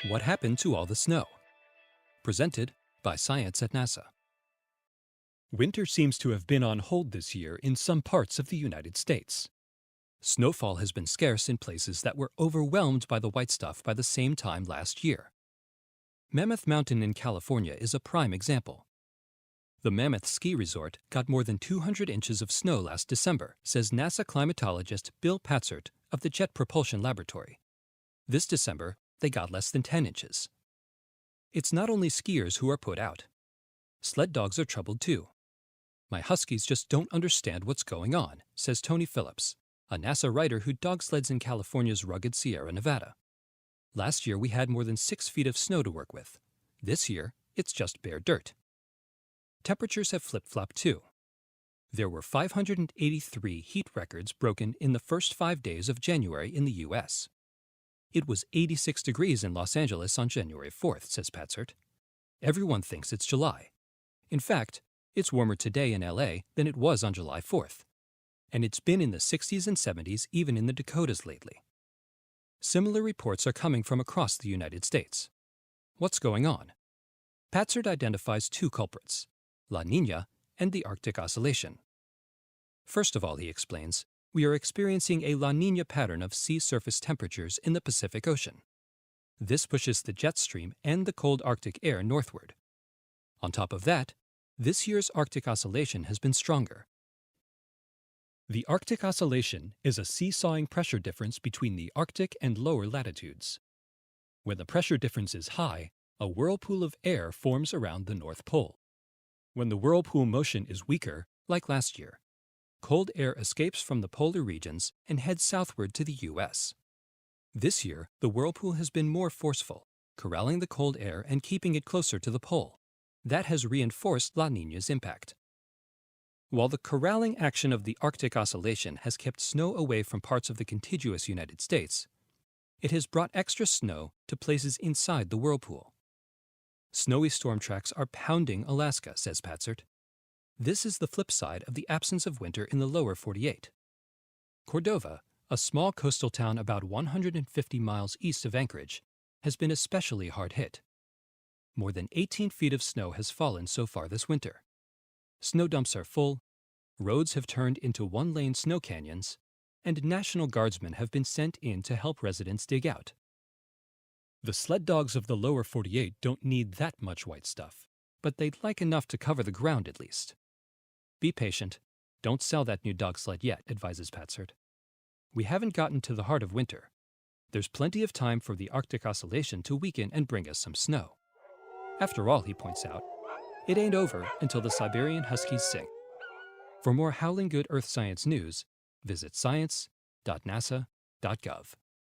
What happened to all the snow? Presented by Science at NASA. Winter seems to have been on hold this year in some parts of the United States. Snowfall has been scarce in places that were overwhelmed by the white stuff by the same time last year. Mammoth Mountain in California is a prime example. The Mammoth Ski Resort got more than 200 inches of snow last December, says NASA climatologist Bill Patzert of the Jet Propulsion Laboratory. This December, they got less than 10 inches. It's not only skiers who are put out. Sled dogs are troubled too. My huskies just don't understand what's going on, says Tony Phillips, a NASA writer who dog sleds in California's rugged Sierra Nevada. Last year we had more than 6 feet of snow to work with. This year, it's just bare dirt. Temperatures have flip-flopped too. There were 583 heat records broken in the first 5 days of January in the U.S. It was 86 degrees in Los Angeles on January 4th, says Patzert. Everyone thinks it's July. In fact, it's warmer today in L.A. than it was on July 4th. And it's been in the 60s and 70s even in the Dakotas lately. Similar reports are coming from across the United States. What's going on? Patzert identifies 2 culprits, La Niña and the Arctic Oscillation. First of all, he explains, we are experiencing a La Niña pattern of sea surface temperatures in the Pacific Ocean. This pushes the jet stream and the cold Arctic air northward. On top of that, this year's Arctic Oscillation has been stronger. The Arctic Oscillation is a seesawing pressure difference between the Arctic and lower latitudes. When the pressure difference is high, a whirlpool of air forms around the North Pole. When the whirlpool motion is weaker, like last year, cold air escapes from the polar regions and heads southward to the U.S. This year, the whirlpool has been more forceful, corralling the cold air and keeping it closer to the pole. That has reinforced La Niña's impact. While the corralling action of the Arctic Oscillation has kept snow away from parts of the contiguous United States, it has brought extra snow to places inside the whirlpool. Snowy storm tracks are pounding Alaska, says Patzert. This is the flip side of the absence of winter in the lower 48. Cordova, a small coastal town about 150 miles east of Anchorage, has been especially hard hit. More than 18 feet of snow has fallen so far this winter. Snow dumps are full, roads have turned into one-lane snow canyons, and National Guardsmen have been sent in to help residents dig out. The sled dogs of the lower 48 don't need that much white stuff, but they'd like enough to cover the ground at least. Be patient. Don't sell that new dog sled yet, advises Patzert. We haven't gotten to the heart of winter. There's plenty of time for the Arctic Oscillation to weaken and bring us some snow. After all, he points out, it ain't over until the Siberian Huskies sing. For more howling good earth science news, visit science.nasa.gov.